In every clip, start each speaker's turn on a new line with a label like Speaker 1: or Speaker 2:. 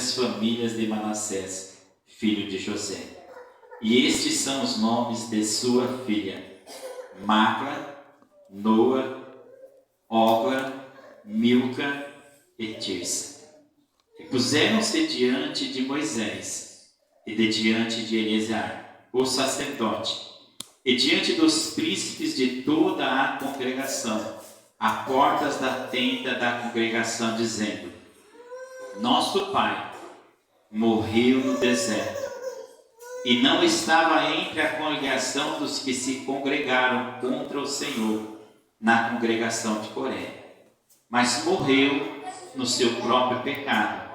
Speaker 1: as famílias de Manassés, filho de José. E estes são os nomes de sua filha: Macla, Noa, Ogla, Milca e Tirsa. E puseram-se diante de Moisés e de diante de Eleazar, o sacerdote, e diante dos príncipes de toda a congregação, a portas da tenda da congregação, dizendo: Nosso pai morreu no deserto, e não estava entre a congregação dos que se congregaram contra o Senhor na congregação de Coré, mas morreu no seu próprio pecado,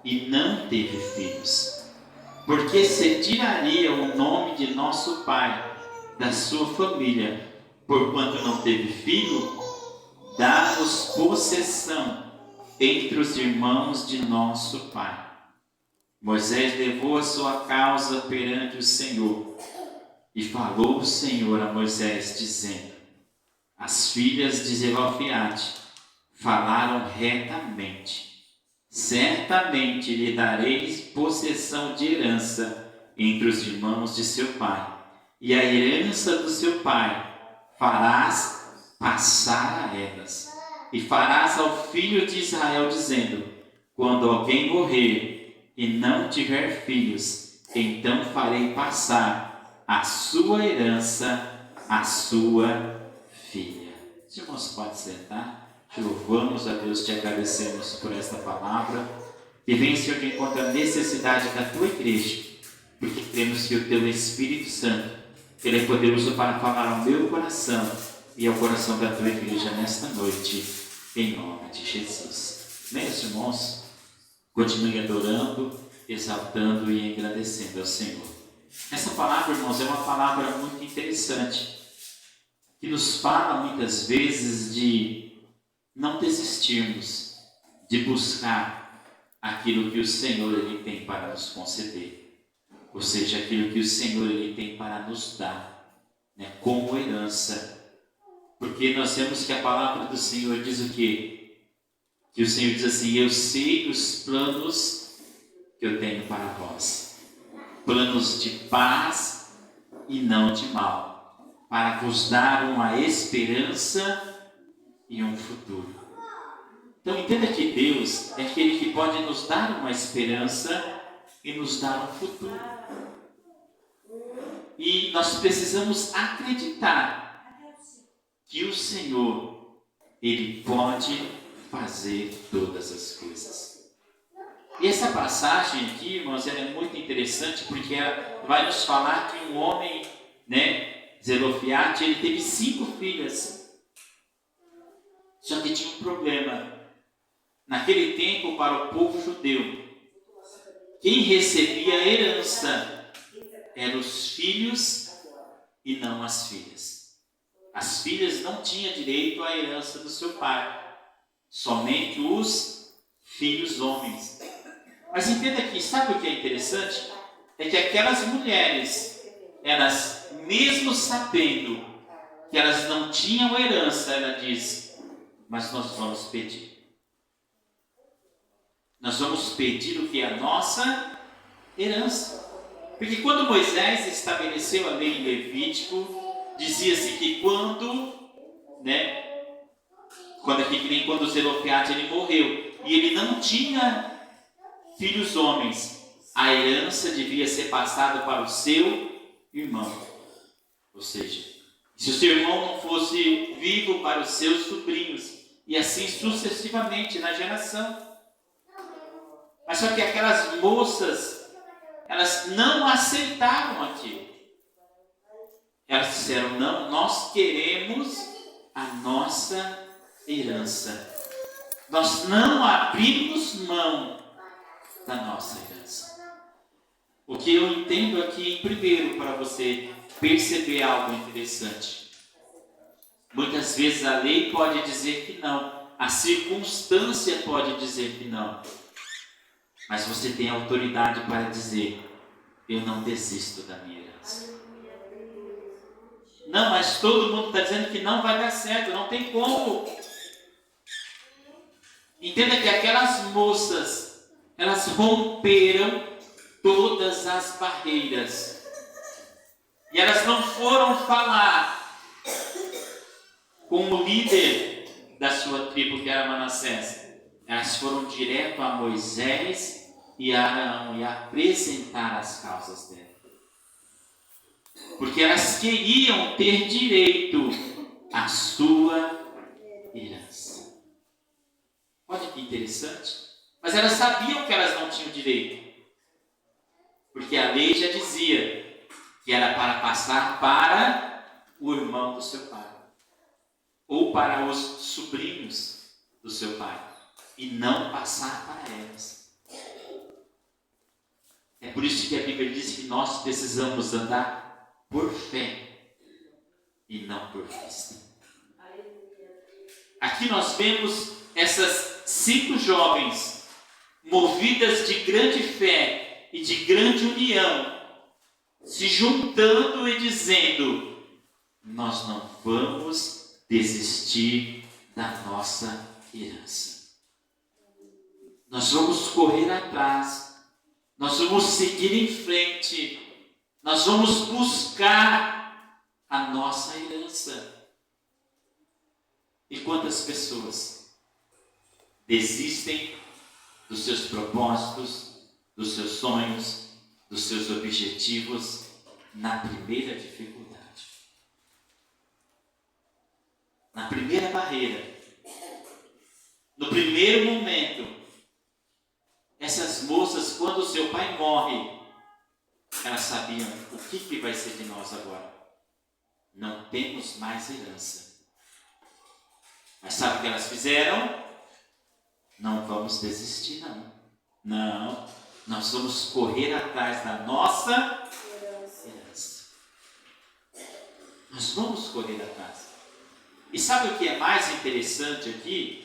Speaker 1: e não teve filhos. Porque se tiraria o nome de nosso pai da sua família, porquanto não teve filho, dá-nos possessão entre os irmãos de nosso pai. Moisés levou a sua causa perante o Senhor, e falou o Senhor a Moisés, dizendo: As filhas de Zelofeade falaram retamente. Certamente lhe dareis possessão de herança entre os irmãos de seu pai, e a herança do seu pai farás passar a elas. E farás ao filho de Israel, dizendo: Quando alguém morrer e não tiver filhos, então farei passar a sua herança à sua filha. Os irmãos podem sentar. Te louvamos a Deus, te agradecemos por esta palavra. E vem, Senhor, de encontro à necessidade da tua igreja, porque cremos que o teu Espírito Santo, ele é poderoso para falar ao meu coração e ao coração da tua igreja nesta noite, em nome de Jesus. Meus irmãos, continue adorando, exaltando e agradecendo ao Senhor. Essa palavra, irmãos, é uma palavra muito interessante, que nos fala muitas vezes de não desistirmos de buscar aquilo que o Senhor ele tem para nos conceder, ou seja, aquilo que o Senhor ele tem para nos dar, né, como herança, porque nós vemos que a palavra do Senhor diz o quê? Que o Senhor diz assim: eu sei os planos que eu tenho para vós, planos de paz e não de mal, para vos dar uma esperança e um futuro. Então entenda que Deus é aquele que pode nos dar uma esperança e nos dar um futuro. E nós precisamos acreditar que o Senhor, ele pode fazer todas as coisas. E essa passagem aqui, irmãos, ela é muito interessante, porque ela vai nos falar que um homem, Zelofeade, ele teve 5 filhas. Só que tinha um problema. Naquele tempo, para o povo judeu, quem recebia a herança eram os filhos e não as filhas. As filhas não tinham direito à herança do seu pai, somente os filhos homens. Mas entenda aqui, sabe o que é interessante? É que aquelas mulheres, elas, mesmo sabendo que elas não tinham herança, ela diz: mas nós vamos pedir. Nós vamos pedir o que é a nossa herança. Porque quando Moisés estabeleceu a lei em Levítico, dizia-se que quando aqui que nem quando o Zelofeade ele morreu, e ele não tinha filhos homens, a herança devia ser passada para o seu irmão. Ou seja, se o seu irmão não fosse vivo, para os seus sobrinhos, e assim sucessivamente na geração. Mas só que aquelas moças, elas não aceitaram aquilo. Elas disseram: não, nós queremos a nossa herança. Nós não abrimos mão da nossa herança. O que eu entendo aqui, primeiro, para você perceber algo interessante. Muitas vezes a lei pode dizer que não, a circunstância pode dizer que não, mas você tem autoridade para dizer: eu não desisto da minha herança. Não, mas todo mundo está dizendo que não vai dar certo, não tem como. Entenda que aquelas moças, elas romperam todas as barreiras. E elas não foram falar com o líder da sua tribo, que era Manassés. Elas foram direto a Moisés e a Arão e apresentar as causas dela. Porque elas queriam ter direito à sua herança. Olha que interessante. Mas elas sabiam que elas não tinham direito. Porque a lei já dizia que era para passar para o irmão do seu pai. Ou para os sobrinhos do seu pai. E não passar para elas. É por isso que a Bíblia diz que nós precisamos andar por fé e não por vista. Aqui nós vemos essas 5 jovens movidas de grande fé e de grande união, se juntando e dizendo: nós não vamos desistir da nossa herança. Nós vamos correr atrás, nós vamos seguir em frente, nós vamos buscar a nossa herança. E quantas pessoas desistem dos seus propósitos, dos seus sonhos, dos seus objetivos na primeira dificuldade, na primeira barreira, no primeiro momento? Essas moças, quando o seu pai morre, elas sabiam: o que vai ser de nós agora? Não temos mais herança. Mas sabe o que elas fizeram? Não vamos desistir, não. Não, nós vamos correr atrás da nossa herança. Nós vamos correr atrás. E sabe o que é mais interessante aqui?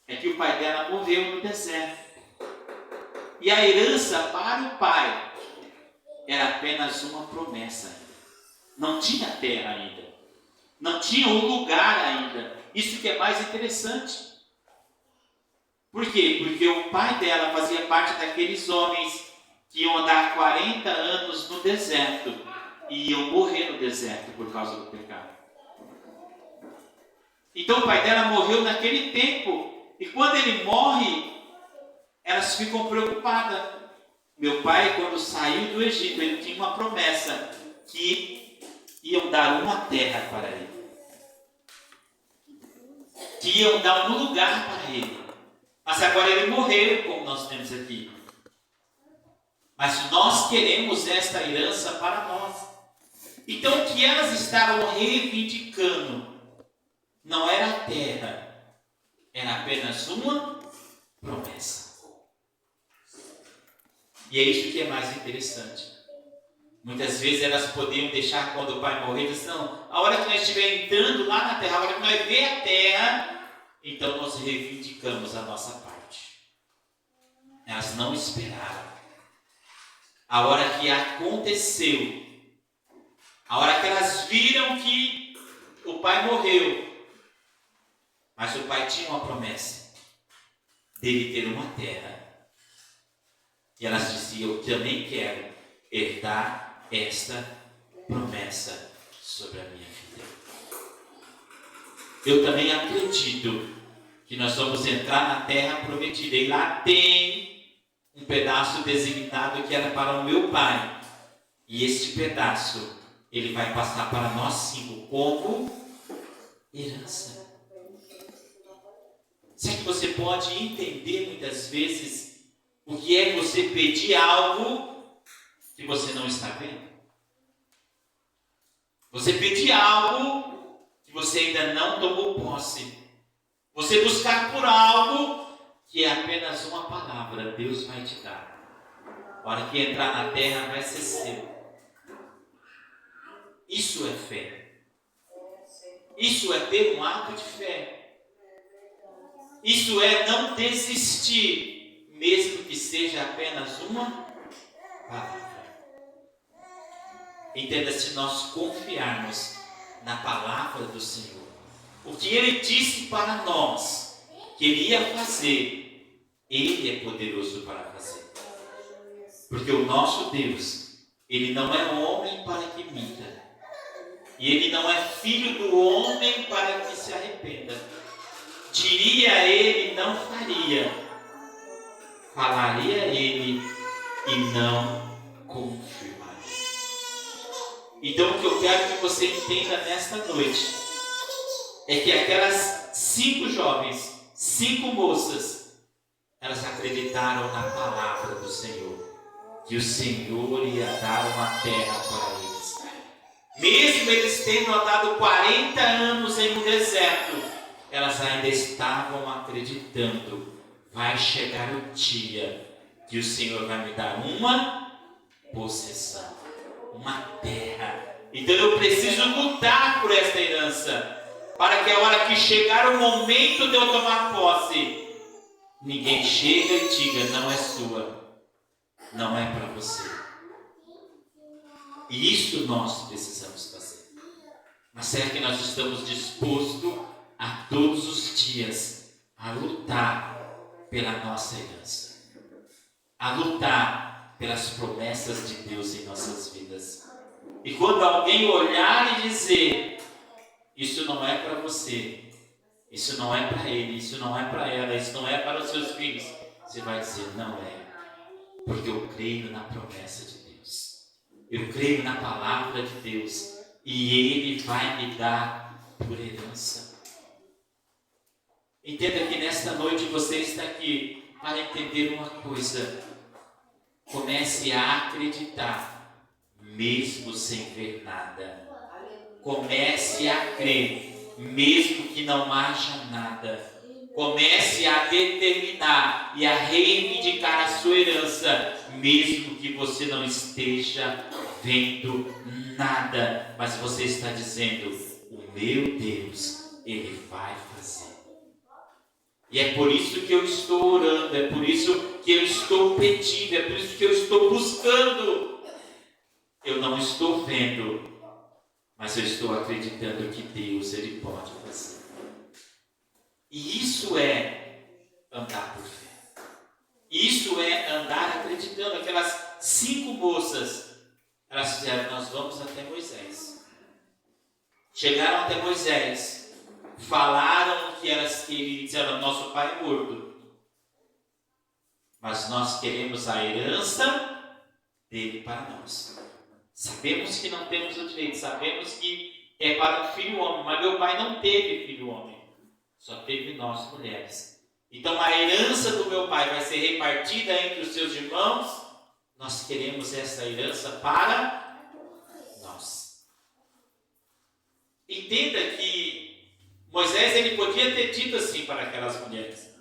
Speaker 1: É que o pai dela morreu no deserto. E a herança para o pai era apenas uma promessa ainda. Não tinha terra ainda. Não tinha um lugar ainda. Isso que é mais interessante. Por quê? Porque o pai dela fazia parte daqueles homens que iam andar 40 anos no deserto e iam morrer no deserto por causa do pecado. Então o pai dela morreu naquele tempo. E quando ele morre, elas ficam preocupadas. Meu pai, quando saiu do Egito, ele tinha uma promessa que iam dar uma terra para ele. Que iam dar um lugar para ele. Mas agora ele morreu, como nós temos aqui. Mas nós queremos esta herança para nós. Então o que elas estavam reivindicando não era a terra, era apenas uma promessa. E é isso que é mais interessante. Muitas vezes elas podiam deixar quando o pai morrer, dizer: não, a hora que nós estiver entrando lá na terra, a hora que nós ver a terra, então nós reivindicamos a nossa parte. Elas não esperaram. A hora que aconteceu, a hora que elas viram que o pai morreu, mas o pai tinha uma promessa dele ter uma terra. E elas diziam: eu também quero herdar esta promessa sobre a minha vida. Eu também acredito que nós vamos entrar na terra prometida. E lá tem um pedaço designado que era para o meu pai. E este pedaço, ele vai passar para nós 5 como herança. Será que você pode entender muitas vezes o que é você pedir algo que você não está vendo? Você pedir algo que você ainda não tomou posse. Você buscar por algo que é apenas uma palavra, Deus vai te dar. A hora que entrar na terra vai ser seu. Isso é fé. Isso é ter um ato de fé. Isso é não desistir, mesmo que seja apenas uma palavra. Entenda, se nós confiarmos na palavra do Senhor, o que Ele disse para nós que Ele ia fazer, Ele é poderoso para fazer. Porque o nosso Deus, Ele não é homem para que minta. E Ele não é filho do homem para que se arrependa. Diria Ele, não faria. Falaria Ele e não confirmaria. Então o que eu quero que você entenda nesta noite é que aquelas 5 jovens, 5 moças, elas acreditaram na palavra do Senhor. Que o Senhor ia dar uma terra para eles. Mesmo eles tendo andado 40 anos em um deserto, elas ainda estavam acreditando. Vai chegar o dia que o Senhor vai me dar uma possessão, uma terra. Então eu preciso lutar por esta herança, para que a hora que chegar o momento de eu tomar posse, ninguém chega e diga, não é sua, não é para você. E isso nós precisamos fazer. Mas será que nós estamos dispostos a todos os dias a lutar pela nossa herança, a lutar pelas promessas de Deus em nossas vidas? E quando alguém olhar e dizer, isso não é para você, isso não é para ele, isso não é para ela, isso não é para os seus filhos, você vai dizer, não é, porque eu creio na promessa de Deus, eu creio na palavra de Deus, e Ele vai me dar por herança. Entenda que nesta noite você está aqui para entender uma coisa. Comece a acreditar, mesmo sem ver nada. Comece a crer, mesmo que não haja nada. Comece a determinar e a reivindicar a sua herança, mesmo que você não esteja vendo nada. Mas você está dizendo, o meu Deus, Ele vai fazer. E é por isso que eu estou orando, é por isso que eu estou pedindo, é por isso que eu estou buscando. Eu não estou vendo, mas eu estou acreditando que Deus, Ele pode fazer. E isso é andar por fé. Isso é andar acreditando. Aquelas 5 moças, elas disseram, nós vamos até Moisés. Chegaram até Moisés. Falaram que elas disseram, nosso pai é morto, mas nós queremos a herança dele para nós. Sabemos que não temos o direito, sabemos que é para um filho homem, mas meu pai não teve filho homem, só teve nós mulheres. Então a herança do meu pai vai ser repartida entre os seus irmãos, nós queremos essa herança para nós. Entenda que Moisés, ele podia ter dito assim para aquelas mulheres.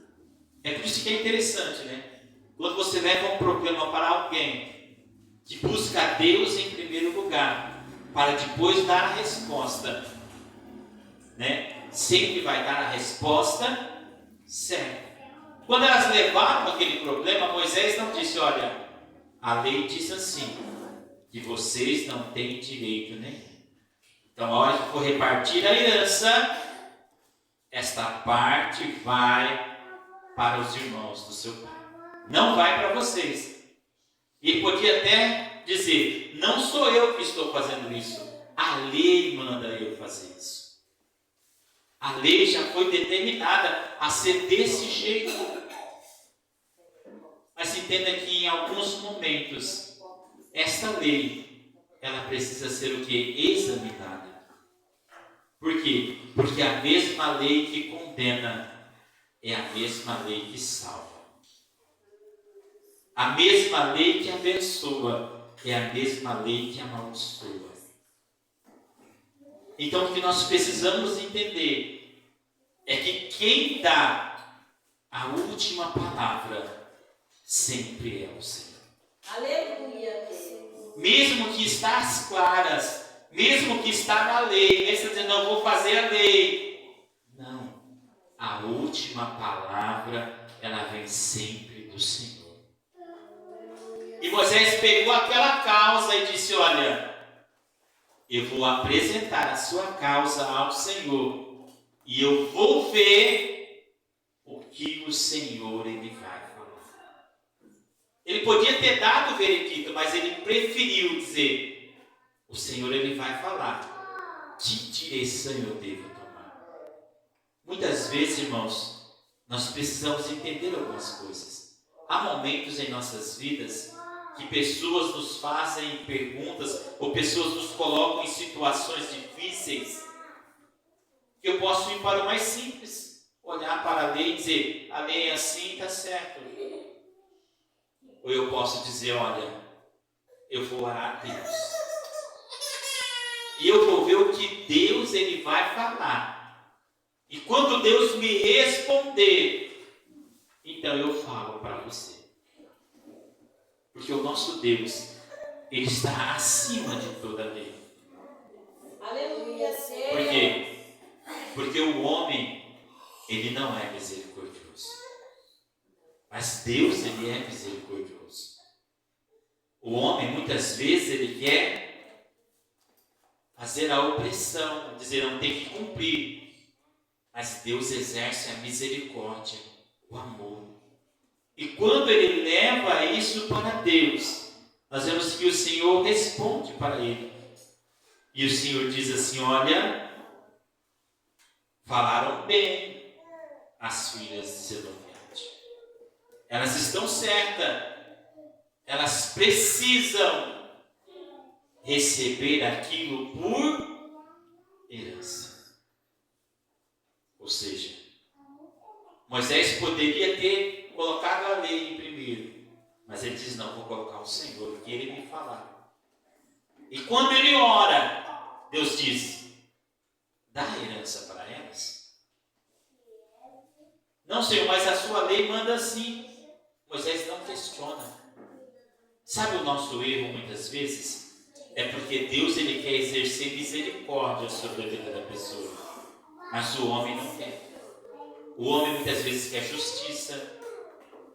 Speaker 1: É por isso que é interessante, né? Quando você leva um problema para alguém que busca a Deus em primeiro lugar, para depois dar a resposta, né? Sempre vai dar a resposta certa. Quando elas levaram aquele problema, Moisés não disse, olha, a lei diz assim, que vocês não têm direito nenhum. Então, a hora que for repartir a herança, esta parte vai para os irmãos do seu pai. Não vai para vocês. E ele podia até dizer, não sou eu que estou fazendo isso. A lei manda eu fazer isso. A lei já foi determinada a ser desse jeito. Mas entenda que em alguns momentos, esta lei, ela precisa ser o quê? Examinada. Por quê? Porque a mesma lei que condena é a mesma lei que salva. A mesma lei que abençoa é a mesma lei que amaldiçoa. Então o que nós precisamos entender é que quem dá a última palavra sempre é o Senhor.
Speaker 2: Aleluia.
Speaker 1: Mesmo que está às claras, mesmo que está na lei, ele está dizendo, não vou fazer a lei. Não. A última palavra, ela vem sempre do Senhor. E Moisés pegou aquela causa e disse, olha, eu vou apresentar a sua causa ao Senhor. E eu vou ver o que o Senhor ele vai falar. Ele podia ter dado o veredito, mas ele preferiu dizer: o Senhor, ele vai falar, que direção eu devo tomar. Muitas vezes, irmãos, nós precisamos entender algumas coisas. Há momentos em nossas vidas que pessoas nos fazem perguntas, ou pessoas nos colocam em situações difíceis, que eu posso ir para o mais simples, olhar para a lei e dizer: a lei é assim, está certo. Ou eu posso dizer: olha, eu vou orar a Deus, e eu vou ver o que Deus ele vai falar, e quando Deus me responder, então eu falo para você. Porque o nosso Deus, ele está acima de toda lei.
Speaker 2: Aleluia.
Speaker 1: Por quê? Porque o homem, ele não é misericordioso. Mas Deus, ele é misericordioso. O homem, muitas vezes, ele quer fazer a opressão, dizer: não tem que cumprir. Mas Deus exerce a misericórdia, o amor. E quando ele leva isso para Deus, nós vemos que o Senhor responde para ele. E o Senhor diz assim: olha, falaram bem as filhas de Zelofehade. Elas estão certas. Elas precisam receber aquilo por herança. Ou seja, Moisés poderia ter colocado a lei em primeiro, mas ele diz: não, vou colocar o Senhor, o que ele me falar. E quando ele ora, Deus diz: dá a herança para elas. Não, Senhor, mas a sua lei manda assim. Moisés não questiona. Sabe o nosso erro muitas vezes? É porque Deus ele quer exercer misericórdia sobre a vida da pessoa, mas o homem não quer. O homem muitas vezes quer justiça.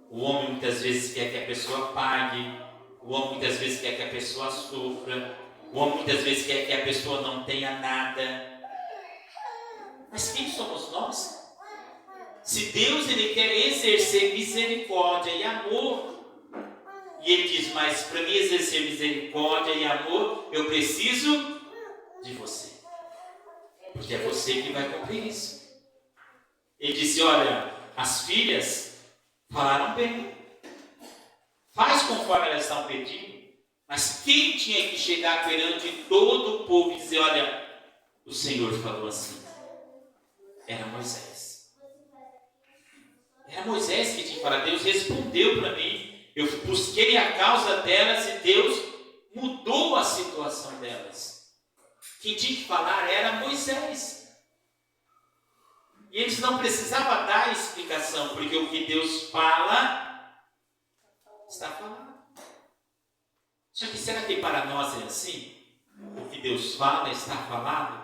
Speaker 1: O homem muitas vezes quer que a pessoa pague. O homem muitas vezes quer que a pessoa sofra. O homem muitas vezes quer que a pessoa não tenha nada. Mas quem somos nós? Se Deus ele quer exercer misericórdia e amor, e ele diz: mas para mim exercer misericórdia e amor, eu preciso de você, porque é você que vai cumprir isso. Ele disse: olha, as filhas falaram bem, faz conforme elas estão pedindo. Mas quem tinha que chegar perante todo o povo e dizer: olha, o Senhor falou assim? Era Moisés. Era Moisés que tinha que falar. Deus respondeu para mim. Eu busquei a causa delas e Deus mudou a situação delas. Quem tinha que falar era Moisés. E eles não precisavam dar explicação, porque o que Deus fala, está falando. Só que será que para nós é assim? O que Deus fala está falado?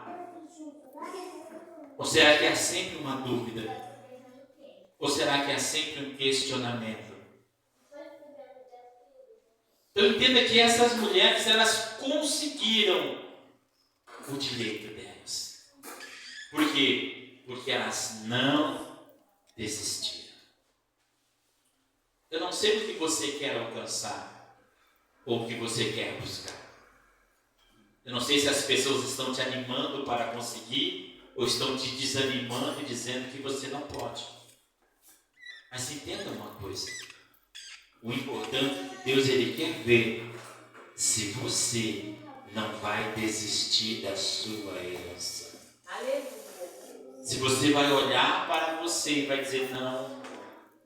Speaker 1: Ou será que há sempre uma dúvida? Ou será que há sempre um questionamento? Então entenda que essas mulheres, elas conseguiram o direito delas. Por quê? Porque elas não desistiram. Eu não sei o que você quer alcançar, ou o que você quer buscar. Eu não sei se as pessoas estão te animando para conseguir, ou estão te desanimando e dizendo que você não pode. Mas entenda uma coisa: o importante, Deus ele quer ver se você não vai desistir da sua herança. Se você vai olhar para você e vai dizer: não,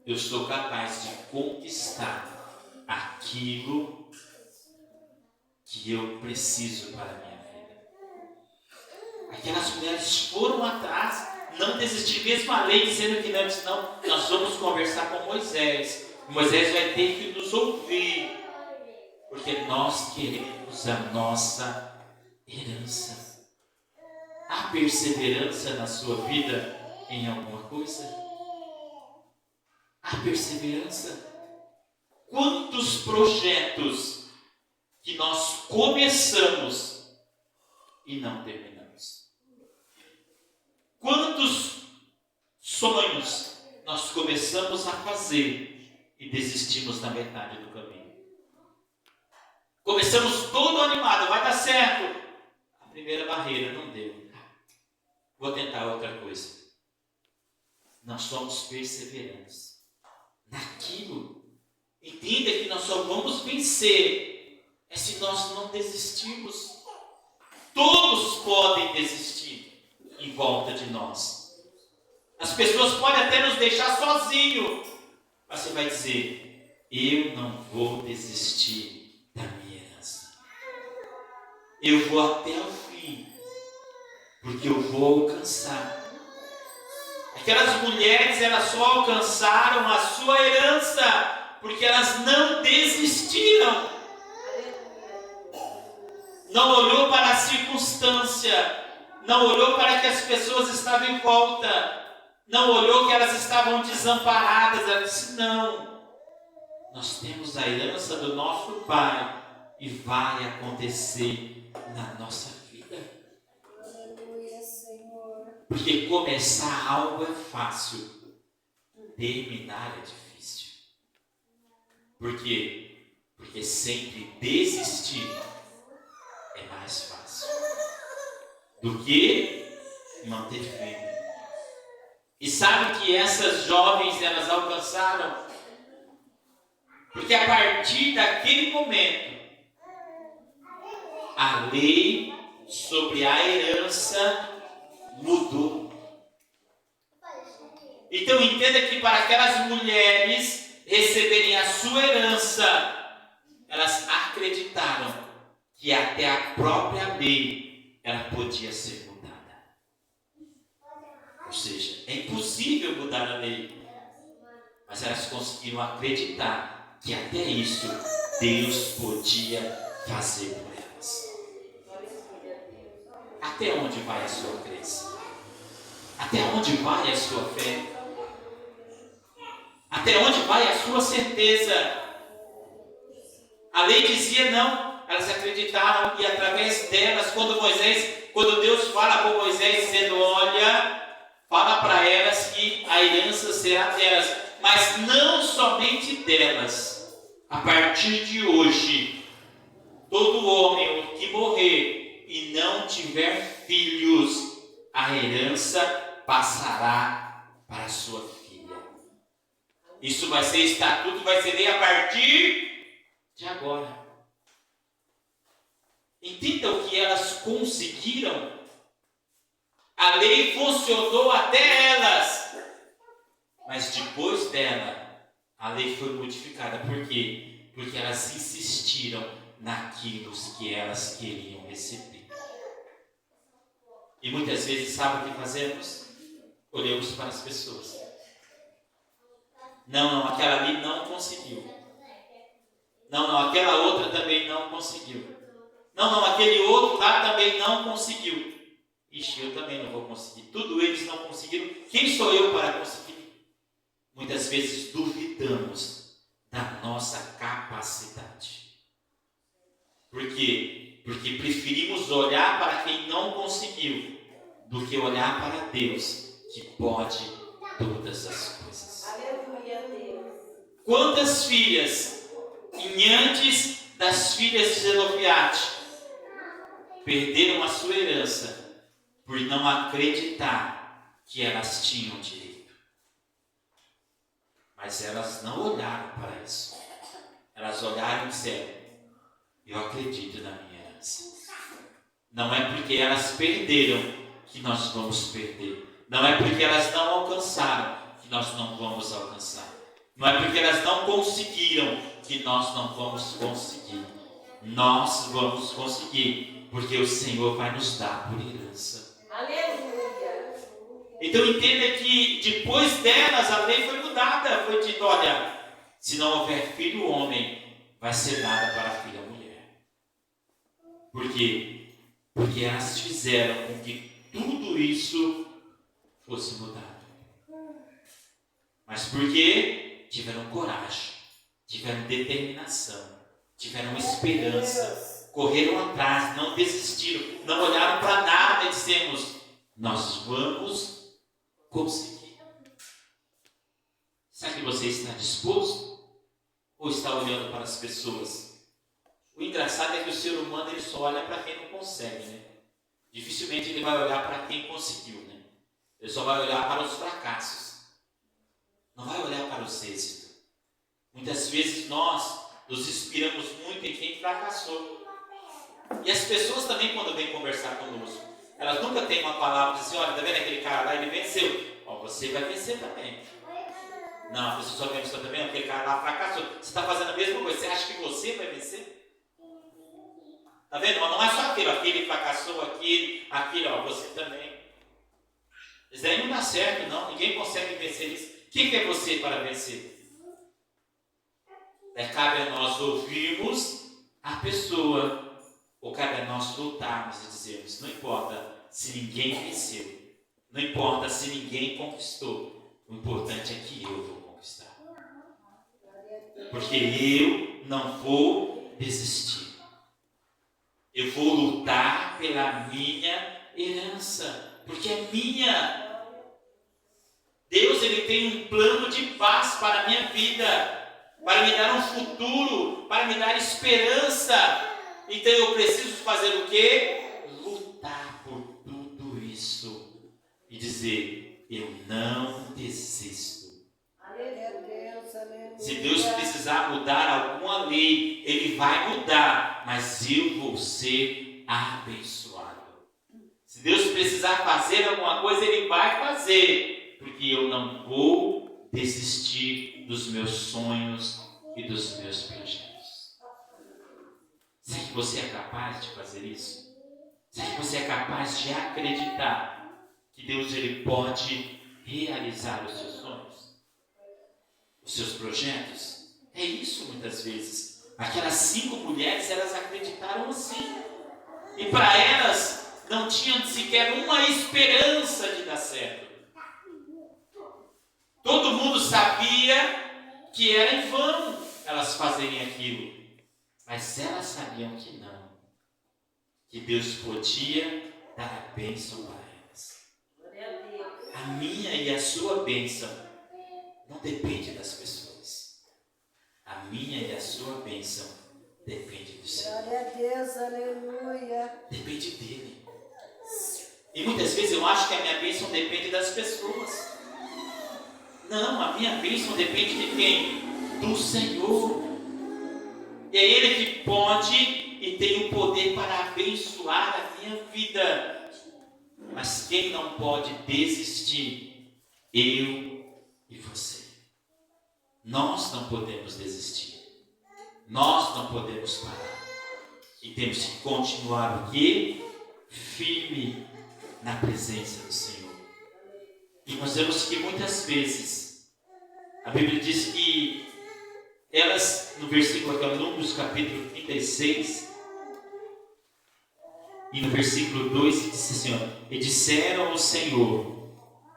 Speaker 1: eu sou capaz de conquistar aquilo que eu preciso para a minha vida. Aquelas mulheres foram atrás, não desistiram, mesmo a lei dizendo que não, disse: não, nós vamos conversar com Moisés. Moisés vai ter que nos ouvir, porque nós queremos a nossa herança. Há perseverança na sua vida em alguma coisa? Há perseverança? Quantos projetos que nós começamos e não terminamos? Quantos sonhos nós começamos a fazer e desistimos na metade do caminho? Começamos todo animado, vai dar certo. A primeira barreira não deu. Vou tentar outra coisa. Nós somos perseverantes naquilo. Entenda que nós só vamos vencer se nós não desistirmos. Todos podem desistir em volta de nós. As pessoas podem até nos deixar sozinhos. Mas você vai dizer: eu não vou desistir da minha herança. Eu vou até o fim, porque eu vou alcançar. Aquelas mulheres, elas só alcançaram a sua herança porque elas não desistiram. Não olhou para a circunstância, não olhou para que as pessoas estavam em volta, não olhou que elas estavam desamparadas. Ela disse: não, nós temos a herança do nosso Pai e vai acontecer na nossa vida.
Speaker 2: Aleluia, Senhor.
Speaker 1: Porque começar algo é fácil, terminar é difícil. Por quê? Porque sempre desistir é mais fácil do que manter firme. E sabe que essas jovens, elas alcançaram? Porque a partir daquele momento, a lei sobre a herança mudou. Então entenda que para aquelas mulheres receberem a sua herança, elas acreditaram que até a própria lei ela podia ser mudada. Ou seja, é impossível mudar a lei, mas elas conseguiram acreditar que até isso Deus podia fazer por elas. Até onde vai a sua crença? Até onde vai a sua fé? Até onde vai a sua certeza? A lei dizia não, elas acreditaram, e através delas, quando Deus fala com Moisés dizendo: olha, fala para elas que a herança será delas, mas não somente delas. A partir de hoje, todo homem que morrer e não tiver filhos, a herança passará para a sua filha. Isso vai ser estatuto, vai ser lei a partir de agora. Entenda o que elas conseguiram. A lei funcionou até elas, mas depois dela, a lei foi modificada. Por quê? Porque elas insistiram naquilo que elas queriam receber. E muitas vezes, sabe o que fazemos? Olhamos para as pessoas. Não, aquela ali não conseguiu. Não, aquela outra também não conseguiu. Não, aquele outro lá também não conseguiu. Ixi, eu também não vou conseguir. Tudo eles não conseguiram. Quem sou eu para conseguir? Muitas vezes duvidamos da nossa capacidade. Por quê? Porque preferimos olhar para quem não conseguiu do que olhar para Deus, que pode todas as coisas.
Speaker 2: Aleluia, Deus.
Speaker 1: Quantas filhas, antes das filhas de Zelofeate, perderam a sua herança por não acreditar que elas tinham direito? Mas elas não olharam para isso. Elas olharam e disseram: eu acredito na minha herança. Não é porque elas perderam que nós vamos perder. Não é porque elas não alcançaram que nós não vamos alcançar. Não é porque elas não conseguiram que nós não vamos conseguir. Nós vamos conseguir, porque o Senhor vai nos dar por herança.
Speaker 2: Aleluia.
Speaker 1: Então entenda que depois delas a lei foi mudada. Foi dito: olha, se não houver filho homem, vai ser dada para a filha mulher. Por quê? Porque elas fizeram com que tudo isso fosse mudado. Mas por quê? Tiveram coragem, tiveram determinação, tiveram esperança, correram atrás, não desistiram, não olharam para nada e dissemos: nós vamos conseguir. Será que você está disposto? Ou está olhando para as pessoas? O engraçado é que o ser humano ele só olha para quem não consegue, né? Dificilmente ele vai olhar para quem conseguiu, né? Ele só vai olhar para os fracassos. Não vai olhar para os êxitos. Muitas vezes nós nos inspiramos muito em quem fracassou. E as pessoas também, quando vêm conversar conosco, elas nunca têm uma palavra de assim, olha, tá vendo aquele cara lá, ele venceu. Ó, você vai vencer também. Não, a pessoa só venceu também, aquele cara lá fracassou. Você está fazendo a mesma coisa, você acha que você vai vencer? Tá vendo? Mas não é só aquele fracassou, aquele, ó, você também. Isso daí não dá certo, não. Ninguém consegue vencer isso. Quem que é você para vencer? Cabe a nós ouvirmos a pessoa, ou cabe a nós lutarmos e dizermos, não importa se ninguém venceu, não importa se ninguém conquistou, o importante é que eu vou conquistar. Porque eu não vou desistir. Eu vou lutar pela minha herança, porque é minha. Deus ele tem um plano de paz para a minha vida, para me dar um futuro, para me dar esperança. Então eu preciso fazer o quê? Lutar por tudo isso e dizer, eu não desisto. Se Deus precisar mudar alguma lei, Ele vai mudar, mas eu vou ser abençoado. Se Deus precisar fazer alguma coisa, Ele vai fazer, porque eu não vou desistir dos meus sonhos e dos meus projetos. Será que você é capaz de fazer isso? Será que você é capaz de acreditar que Deus ele pode realizar os seus sonhos? Os seus projetos? É isso muitas vezes. Aquelas 5 mulheres, elas acreditaram assim. E para elas, não tinham sequer uma esperança de dar certo. Todo mundo sabia que era em vão elas fazerem aquilo. Mas elas sabiam que não. Que Deus podia dar a bênção para elas. A minha e a sua bênção não depende das pessoas. A minha e a sua bênção depende do Senhor.
Speaker 2: Glória a Deus, aleluia.
Speaker 1: Depende dele. E muitas vezes eu acho que a minha bênção depende das pessoas. Não, a minha bênção depende de quem? Do Senhor. E é Ele que pode e tem o poder para abençoar a minha vida. Mas quem não pode desistir? Eu e você. Nós não podemos desistir. Nós não podemos parar. E temos que continuar o quê? Firme na presença do Senhor. E nós vemos que muitas vezes a Bíblia diz que elas, no versículo aqui, Números capítulo 36, e no versículo 2 diz assim, ó, e disseram ao Senhor,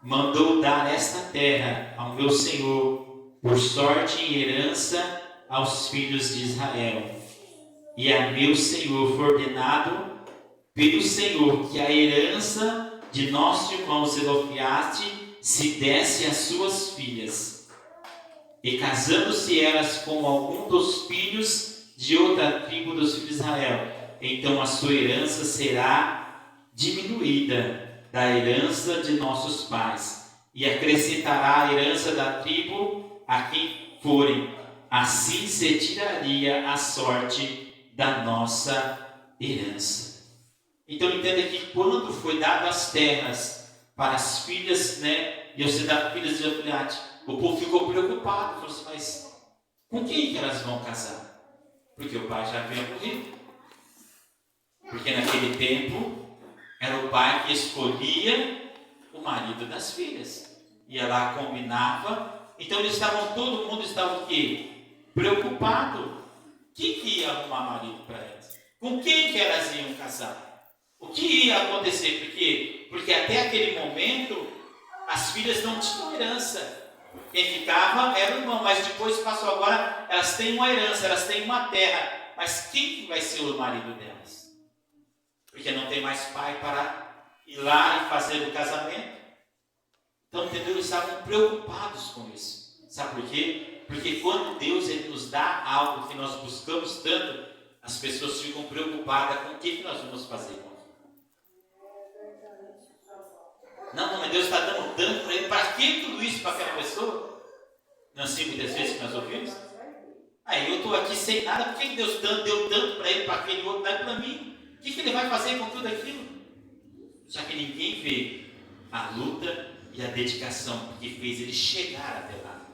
Speaker 1: mandou dar esta terra ao meu Senhor, por sorte e herança aos filhos de Israel. E a meu Senhor foi ordenado pelo Senhor que a herança de nosso irmão Zelofiaste se desse às suas filhas. E casando-se elas com algum dos filhos de outra tribo dos filhos de Israel, então a sua herança será diminuída da herança de nossos pais, e acrescentará a herança da tribo a quem forem. Assim se tiraria a sorte da nossa herança. Então entenda que quando foi dado as terras para as filhas, e você dá filhas de Zelofiate, o povo ficou preocupado, falou assim, mas com quem que elas vão casar? Porque o pai já havia morrido. Porque naquele tempo, era o pai que escolhia o marido das filhas. Ia lá, combinava. Então todo mundo estava o quê? Preocupado. Quem que ia arrumar marido para elas? Com quem que elas iam casar? O que ia acontecer? Por quê? Porque até aquele momento, as filhas não tinham herança. Quem ficava era o irmão, mas depois passou agora, elas têm uma herança, elas têm uma terra. Mas quem que vai ser o marido delas? Porque não tem mais pai para ir lá e fazer o casamento. Então, entendeu? Eles estavam preocupados com isso. Sabe por quê? Porque quando Deus ele nos dá algo que nós buscamos tanto, as pessoas ficam preocupadas com o que nós vamos fazer com aquilo. Não, mas Deus está dando tanto para ele. Para que tudo isso para aquela pessoa? Não é assim muitas vezes que nós ouvimos? Aí eu estou aqui sem nada, por que Deus deu tanto para ele, para aquele outro, dá para mim? O que ele vai fazer com tudo aquilo? Só que ninguém vê a luta e a dedicação que fez ele chegar até lá.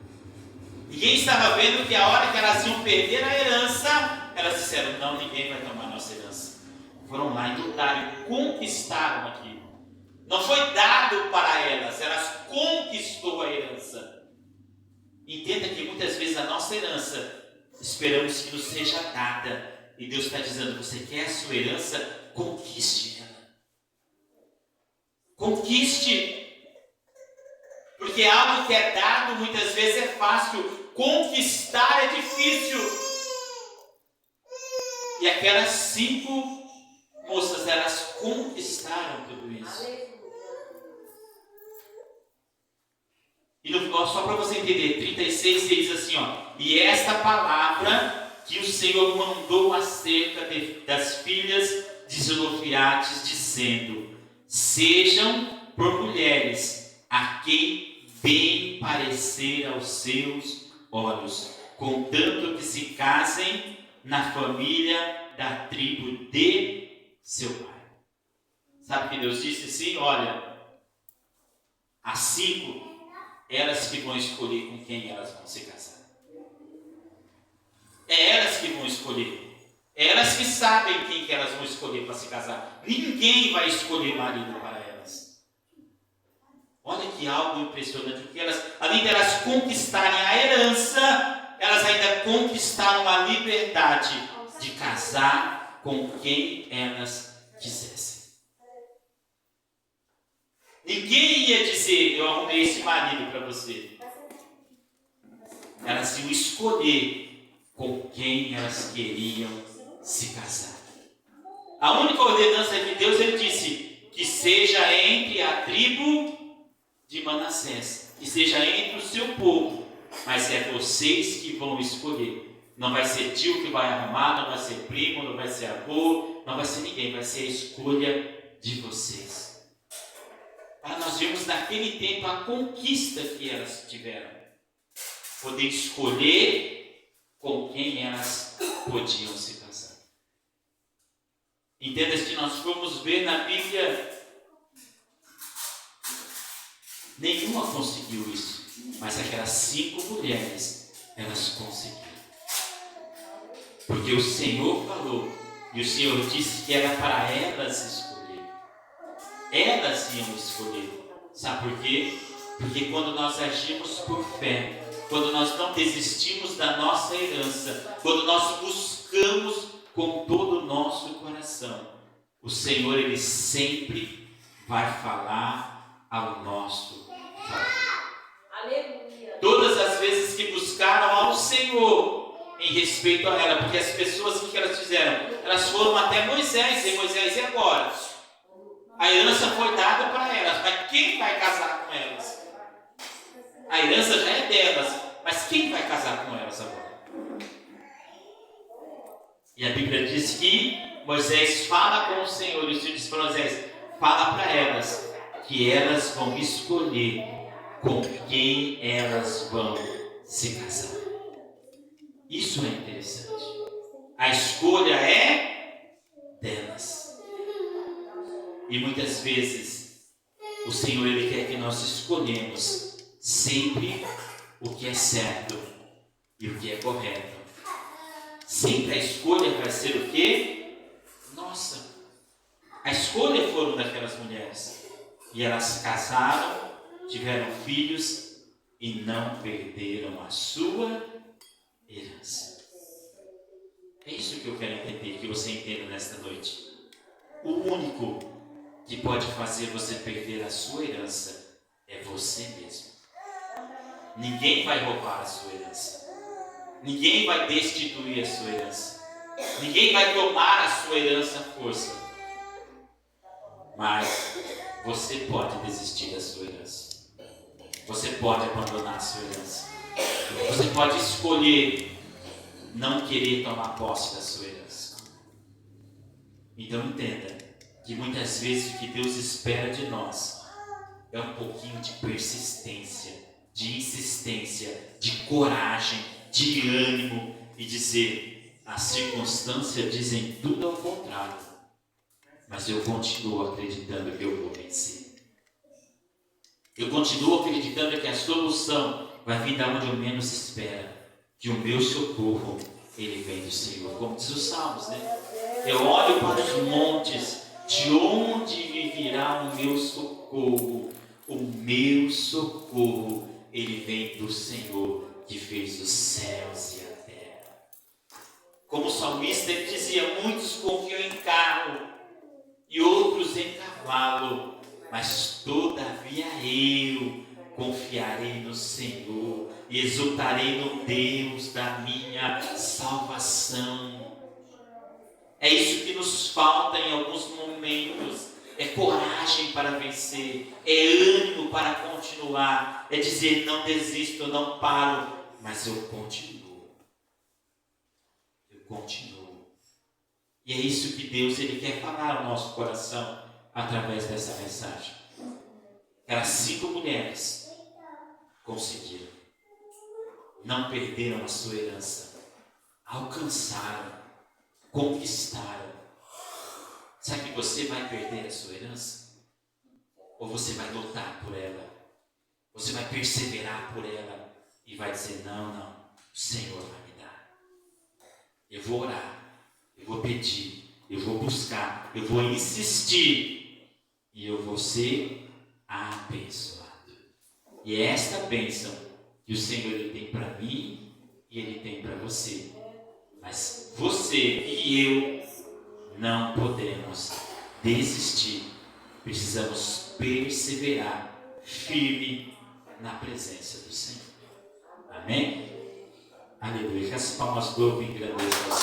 Speaker 1: Ninguém estava vendo que a hora que elas iam perder a herança, elas disseram, não, ninguém vai tomar nossa herança. Foram lá e lutaram e conquistaram aquilo. Não foi dado para elas conquistou a herança. Entenda que muitas vezes a nossa herança esperamos que nos seja dada. E Deus está dizendo, você quer a sua herança? Conquiste ela. Conquiste. Porque algo que é dado muitas vezes é fácil. Conquistar é difícil. E aquelas 5 moças, elas conquistaram tudo isso. E só para você entender, 36 diz assim, e esta palavra que o Senhor mandou acerca das filhas de Zelofeade, dizendo, sejam por mulheres a quem bem parecer aos seus olhos, contanto que se casem na família da tribo de seu pai. Sabe que Deus disse assim, olha, as 5, elas que vão escolher com quem elas vão se casar. É elas que vão escolher. É elas que sabem quem que elas vão escolher para se casar. Ninguém vai escolher marido para elas. Olha que algo impressionante. Porque elas, além de elas conquistarem a herança, elas ainda conquistaram a liberdade de casar com quem elas quisessem. Ninguém ia dizer, eu arrumei esse marido para você. Elas iam escolher com quem elas queriam se casar. A única ordenança de Deus, ele disse, que seja entre a tribo de Manassés, que seja entre o seu povo, mas é vocês que vão escolher. Não vai ser tio que vai arrumar, não vai ser primo, não vai ser avô, não vai ser ninguém, vai ser a escolha de vocês. Para nós vermos naquele tempo a conquista que elas tiveram. Poder escolher com quem elas podiam se casar. Entenda que nós formos ver na Bíblia, nenhuma conseguiu isso. Mas aquelas 5 mulheres, elas conseguiram. Porque o Senhor falou, e o Senhor disse que era para elas escolher. Elas iam escolher. Sabe por quê? Porque quando nós agimos por fé, quando nós não desistimos da nossa herança, quando nós buscamos com todo o nosso coração, o Senhor, ele sempre vai falar ao nosso favor. Aleluia. Todas as vezes que buscaram ao Senhor em respeito a ela, porque as pessoas, o que elas fizeram? Elas foram até Moisés, e Moisés, e agora? A herança foi dada para elas, mas quem vai casar com elas? A herança já é delas, mas quem vai casar com elas agora? E a Bíblia diz que Moisés fala com o Senhor, e o Senhor diz para Moisés, fala para elas que elas vão escolher com quem elas vão se casar. Isso é interessante. A escolha é delas. E muitas vezes o Senhor, ele quer que nós escolhemos sempre o que é certo e o que é correto. Sempre a escolha vai ser o quê? Nossa. A escolha foram daquelas mulheres. E elas casaram, tiveram filhos e não perderam a sua herança. É isso que eu quero entender, que você entenda nesta noite. O único que pode fazer você perder a sua herança é você mesmo. Ninguém vai roubar a sua herança. Ninguém vai destituir a sua herança. Ninguém vai tomar a sua herança à força. Mas você pode desistir da sua herança. Você pode abandonar a sua herança. Você pode escolher não querer tomar posse da sua herança. Então entenda que muitas vezes o que Deus espera de nós é um pouquinho de persistência, de insistência, de coragem, de ânimo e dizer: as circunstâncias dizem tudo ao contrário, mas eu continuo acreditando que eu vou vencer. Eu continuo acreditando que a solução vai vir da onde eu menos espero, que o meu socorro, ele vem do Senhor. Como diz os Salmos, né? Eu olho para os montes, de onde me virá o meu socorro? O meu socorro, ele vem do Senhor, que fez os céus e a terra. Como o salmista, ele dizia: muitos confiam em carro e outros em cavalo, mas todavia eu confiarei no Senhor e exultarei no Deus da minha salvação. É isso que nos falta em alguns momentos. É coragem para vencer, é ânimo para continuar, é dizer: não desisto, não paro, mas eu continuo. Eu continuo. E é isso que Deus, ele quer falar ao nosso coração através dessa mensagem. Aquelas 5 mulheres conseguiram, não perderam a sua herança, alcançaram, conquistaram. Sabe que você vai perder a sua herança? Ou você vai lutar por ela? Você vai perseverar por ela e vai dizer: não, o Senhor vai me dar. Eu vou orar, eu vou pedir, eu vou buscar, eu vou insistir e eu vou ser abençoado. E é esta bênção que o Senhor, ele tem para mim e ele tem para você. Mas você e eu não podemos desistir. Precisamos perseverar firme na presença do Senhor. Amém? Aleluia. Que as palmas do louvor e engrandeçam ao Senhor.